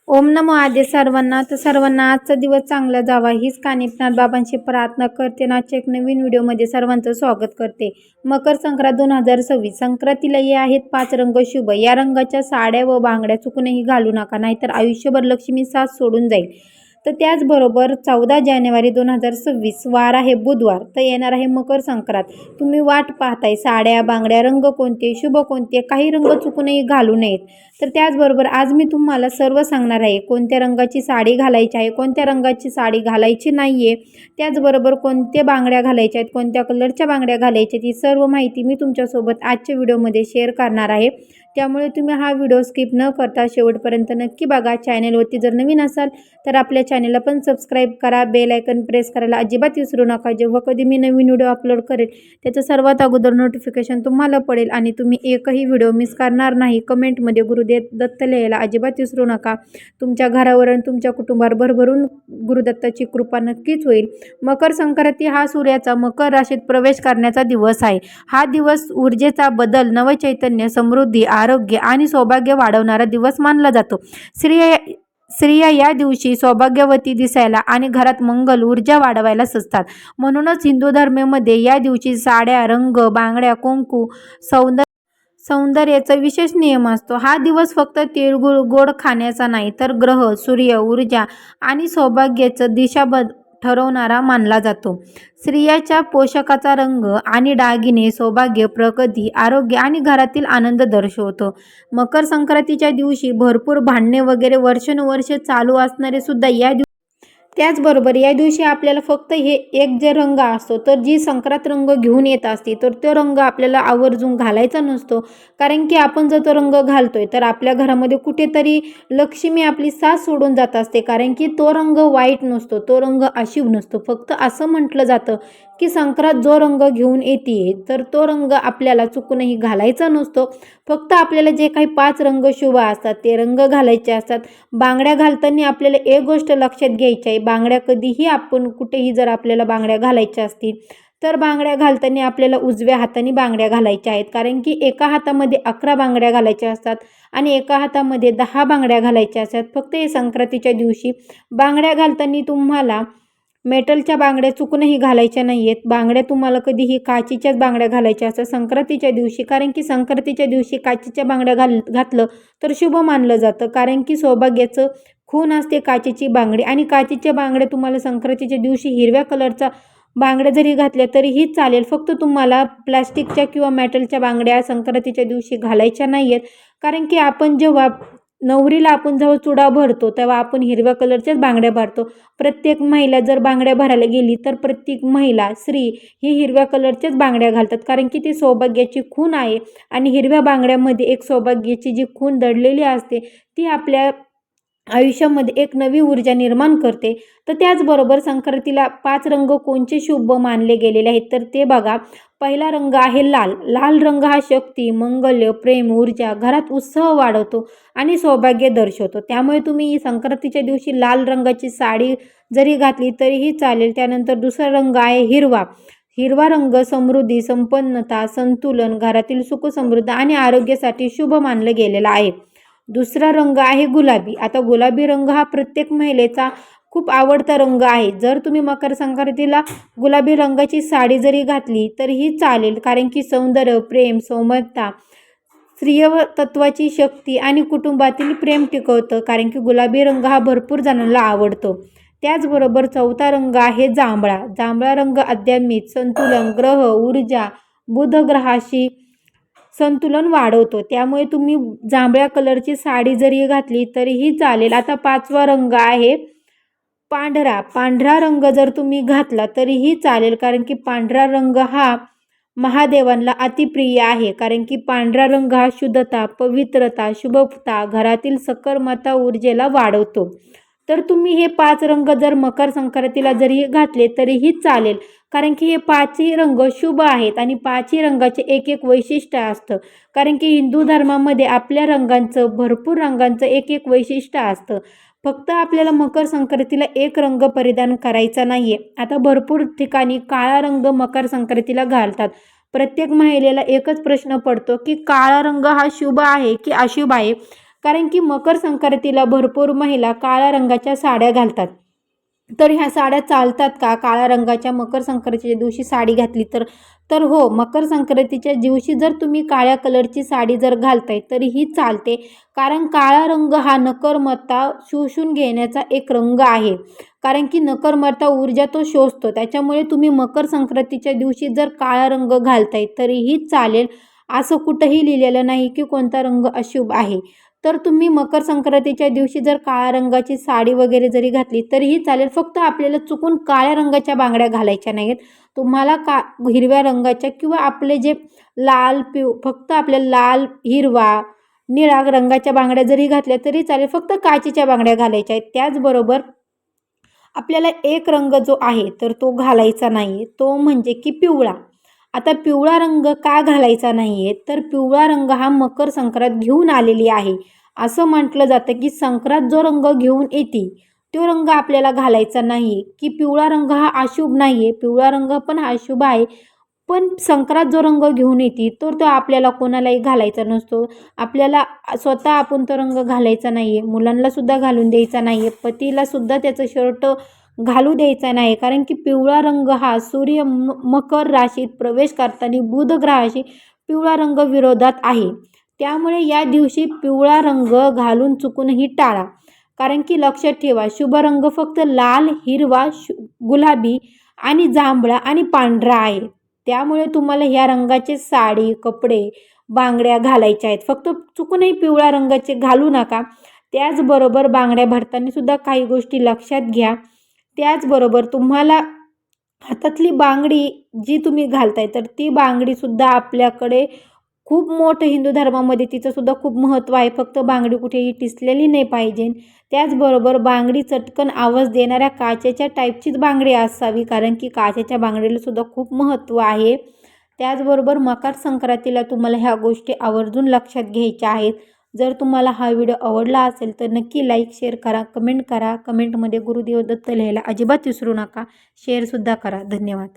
ओम नमो आद्य सर्वांना. तर सर्वांना आजचा दिवस चांगला जावा हीच कानिपनाथ बाबांची प्रार्थना करते ना. आजच्या एक नवीन व्हिडिओमध्ये सर्वांचं स्वागत करते. मकर संक्रांत 2026 संक्रांतीला हे आहेत 5 रंग शुभ. या रंगाच्या साड्या व बांगड्या चुकूनही घालू नका, नाहीतर आयुष्यभर लक्ष्मी साथ सोडून जाईल. तर त्याचबरोबर 14 जानेवारी 2026 वार आहे बुधवार. तर येणार आहे मकर संक्रांत. तुम्ही वाट पाहताय साड्या बांगड्या रंग कोणते शुभ कोणते, काही रंग चुकूनही घालू नयेत. तर त्याचबरोबर आज मी तुम्हाला सर्व सांगणार आहे कोणत्या रंगाची साडी घालायची आहे, कोणत्या रंगाची साडी घालायची नाही आहे, त्याचबरोबर कोणत्या बांगड्या घालायच्या आहेत, कोणत्या कलरच्या बांगड्या घालायच्या, ही सर्व माहिती मी तुमच्यासोबत आजच्या व्हिडिओमध्ये शेअर करणार आहे. त्यामुळे तुम्ही हा व्हिडिओ स्किप न करता शेवटपर्यंत नक्की बघा. चॅनलवरती जर नवीन असाल तर आपल्या चॅनलला पण सबस्क्राईब करा, बेल आयकन प्रेस करायला अजिबात विसरू नका. जेव्हा कधी मी नवीन व्हिडिओ अपलोड करेल त्याचं सर्वात अगोदर नोटिफिकेशन तुम्हाला पडेल आणि तुम्ही एकही व्हिडिओ मिस करणार नाही. कमेंटमध्ये गुरुदेव दत्त लिहायला अजिबात विसरू नका. तुमच्या घरावर आणि तुमच्या कुटुंबावर भरभरून गुरुदत्ताची कृपा नक्कीच होईल. मकर संक्रांती हा सूर्याचा मकर राशीत प्रवेश करण्याचा दिवस आहे. हा दिवस ऊर्जेचा बदल, नवचैतन्य, समृद्धी, आरोग्य आणि सौभाग्य वाढवणारा दिवस मानला जातो. स्त्रिया या दिवशी सौभाग्यवती दिसायला आणि घरात मंगल ऊर्जा वाढवायला सजतात. म्हणूनच हिंदू धर्मामध्ये या दिवशी साड्या, रंग, बांगड्या, कुंकू, सौंदर्याचा विशेष नियम असतो. हा दिवस फक्त तिळगुळ गोड खाण्याचा नाही, तर ग्रह, सूर्य, ऊर्जा आणि सौभाग्याचं दिशा ठरवणारा मानला जातो. स्त्रियाच्या पोशाखाचा रंग आणि दागिने सौभाग्य, प्रगती, आरोग्य आणि घरातील आनंद दर्शवतो. मकर संक्रांतीच्या दिवशी भरपूर भांडणे वगैरे वर्षानुवर्षे चालू असणारे सुद्धा त्याचबरोबर या दिवशी आपल्याला फक्त हे एक जे रंग असतो, तर जी संक्रांत रंग घेऊन येत असते, तर तो रंग आपल्याला आवर्जून घालायचा नसतो. कारण की आपण जर तो रंग घालतोय तर आपल्या घरामध्ये कुठेतरी लक्ष्मी आपली साथ सोडून जात असते. कारण की तो रंग वाईट नसतो, तो रंग अशुभ नसतो. फक्त असं म्हटलं जातं की संक्रांत जो रंग घेऊन येते तर तो रंग आपल्याला चुकूनही घालायचा नसतो. फक्त आपल्याला जे काही 5 रंग शुभ असतात ते रंग घालायचे असतात. बांगड्या घालताना आपल्याला एक गोष्ट लक्षात घ्यायची आहे, बांगड्या कधीही आपण कुठेही जर आपल्याला बांगड्या घालायच्या असतील तर बांगड्या घालताना आपल्याला उजव्या हाताने बांगड्या घालायच्या आहेत. कारण की एका हातामध्ये 11 बांगड्या घालायच्या असतात आणि एका हातामध्ये 10 बांगड्या घालायच्या असतात. फक्त हे संक्रांतीच्या दिवशी बांगड्या घालताना तुम्हाला मेटलच्या बांगड्या चुकूनही घालायच्या नाही आहेत. बांगड्या तुम्हाला कधीही काचीच्याच बांगड्या घालायच्या असतात संक्रांतीच्या दिवशी. कारण की संक्रांतीच्या दिवशी काचीच्या बांगड्या घातलं तर शुभ मानलं जातं. कारण की सौभाग्याचं खूण असते काचेची बांगडी, आणि काचेच्या बांगड्या तुम्हाला संक्रांतीच्या दिवशी हिरव्या कलरचा बांगड्या जरी घातल्या तरीही चालेल. फक्त तुम्हाला प्लॅस्टिकच्या किंवा मेटलच्या बांगड्या संक्रांतीच्या दिवशी घालायच्या नाही आहेत. कारण की आपण जेव्हा जेव्हा चुडा भरतो तेव्हा आपण हिरव्या कलरच्याच बांगड्या भरतो. प्रत्येक महिला जर बांगड्या भरायला गेली तर प्रत्येक महिला स्त्री ही हिरव्या कलरच्याच बांगड्या घालतात. कारण की ती सौभाग्याची खूण आहे आणि हिरव्या बांगड्यामध्ये एक सौभाग्याची जी खूण दडलेली असते ती आपल्या आयुष्यामध्ये एक नवी ऊर्जा निर्माण करते. तर त्याचबरोबर संक्रांतीला 5 रंग कोणते शुभ मानले गेलेले आहेत तर ते बघा. पहिला रंग आहे लाल. लाल रंग हा शक्ती, मंगल्य, प्रेम, ऊर्जा, घरात उत्साह वाढवतो आणि सौभाग्य दर्शवतो. त्यामुळे तुम्ही संक्रांतीच्या दिवशी लाल रंगाची साडी जरी घातली तरीही चालेल. त्यानंतर दुसरा रंग आहे हिरवा. हिरवा रंग समृद्धी, संपन्नता, संतुलन, घरातील सुख समृद्धी आणि आरोग्यासाठी शुभ मानलं गेलेला आहे. दुसरा रंग आहे गुलाबी. आता गुलाबी रंग हा प्रत्येक महिलेचा खूप आवडता रंग आहे. जर तुम्ही मकर संक्रांतीला गुलाबी रंगाची साडी जरी घातली तरीही चालेल. कारण की सौंदर्य, प्रेम, सौम्यता, स्त्रीत्वाची शक्ती आणि कुटुंबातील प्रेम टिकवतं. कारण की गुलाबी रंग हा भरपूर जणांना आवडतो. त्याचबरोबर चौथा रंग आहे जांभळा. जांभळा रंग आध्यात्मिक, संतुलन, ग्रह, ऊर्जा, बुध ग्रहाशी संतुलन वाढवतो. त्यामुळे तुम्ही जांभळ्या कलरची साडी जरी घातली तरीही चालेल. आता 5वा रंग आहे पांढरा. पांढरा रंग जर तुम्ही घातला तरीही चालेल. कारण की पांढरा रंग हा महादेवांना अतिप्रिय आहे. कारण की पांढरा रंग हा शुद्धता, पवित्रता, शुभता, घरातील सकारात्मक ऊर्जेला वाढवतो. तर तुम्ही हे 5 रंग जर मकर संक्रांतीला जरी घातले तरीही चालेल. कारण की हे 5ही रंग शुभ आहेत आणि 5ही रंगाचे एक एक वैशिष्ट्य असतं. कारण की हिंदू धर्मामध्ये आपल्या भरपूर रंगांचं एक एक वैशिष्ट्य असतं. फक्त आपल्याला मकर संक्रांतीला एक रंग परिधान करायचा नाहीये. आता भरपूर ठिकाणी काळा रंग मकर संक्रांतीला घालतात. प्रत्येक महिलेला एकच प्रश्न पडतो की काळा रंग हा शुभ आहे की अशुभ आहे. कारण की मकर संक्रांतीला भरपूर महिला काळ्या रंगाच्या साड्या घालतात. तर ह्या साड्या चालतात का? काळ्या रंगाच्या मकर संक्रांतीच्या दिवशी साडी घातली तर? तर हो, मकर संक्रांतीच्या दिवशी जर तुम्ही काळ्या कलरची साडी जर घालताय तरीही चालते. कारण काळा रंग हा नकर्मता शोषून घेण्याचा एक रंग आहे. कारण की नकर्मता ऊर्जा तो शोषतो. त्याच्यामुळे तुम्ही मकर संक्रांतीच्या दिवशी जर काळा रंग घालताय तरीही चालेल. असं कुठंही लिहिलेलं नाही की कोणता रंग अशुभ आहे. तर तुम्ही मकर संक्रांतीच्या दिवशी जर काळ्या रंगाची साडी वगैरे जरी घातली तरीही चालेल. फक्त आपल्याला चुकून काळ्या रंगाच्या बांगड्या घालायच्या नाहीत. तुम्हाला हिरव्या रंगाच्या किंवा आपले जे लाल फक्त आपल्याला लाल, हिरवा, निळा रंगाच्या बांगड्या जरी घातल्या तरी चालेल. फक्त काचेच्या बांगड्या घालायच्या आहेत. त्याचबरोबर आपल्याला एक रंग जो आहे तर तो घालायचा नाही, तो म्हणजे की पिवळा. आता पिवळा रंग का घालायचा नाही आहे? तर पिवळा रंग हा मकर संक्रांत घेऊन आलेली आहे. असं म्हटलं जातं की संक्रांत जो रंग घेऊन येते तो रंग आपल्याला घालायचा नाही, की पिवळा रंग हा अशुभ नाही आहे. पिवळा रंग पण हा अशुभ आहे. पण संक्रांत जो रंग घेऊन येते तो आपल्याला कोणालाही घालायचा नसतो. आपल्याला स्वतः आपण तो रंग घालायचा नाही आहे. मुलांनासुद्धा घालून द्यायचा नाही आहे. पतीलासुद्धा त्याचं शर्ट घालू द्यायचा नाही. कारण की पिवळा रंग हा सूर्य मकर राशीत प्रवेश करताना बुध ग्रहाशी पिवळा रंग विरोधात आहे. त्यामुळे या दिवशी पिवळा रंग घालून चुकूनही टाळा. कारण की लक्षात ठेवा, शुभ रंग फक्त लाल, हिरवा, गुलाबी आणि जांभळा आणि पांढरा आहे. त्यामुळे तुम्हाला ह्या रंगाचे साडी, कपडे, बांगड्या घालायच्या आहेत. फक्त चुकूनही पिवळ्या रंगाचे घालू नका. त्याचबरोबर बांगड्या भरताना सुद्धा काही गोष्टी लक्षात घ्या. त्याचबरोबर तुम्हाला हातातली बांगडी जी तुम्ही घालताय तर ती बांगडीसुद्धा आपल्याकडे खूप मोठं हिंदू धर्मामध्ये तिचंसुद्धा खूप महत्त्व आहे. फक्त बांगडी कुठेही टिचलेली नाही पाहिजे. त्याचबरोबर बांगडी चटकन आवाज देणाऱ्या काचेच्या टाईपचीच बांगडी असावी. कारण की काचेच्या बांगडीलासुद्धा खूप महत्त्व आहे. त्याचबरोबर मकर संक्रांतीला तुम्हाला ह्या गोष्टी आवर्जून लक्षात घ्यायच्या आहेत. जर तुम्हाला हा व्हिडिओ आवडला असेल तर नक्की लाईक, शेअर करा, कमेंट करा. कमेंटमध्ये गुरुदेव दत्त लिहायला अजिबात विसरू नका. शेअरसुद्धा करा. धन्यवाद.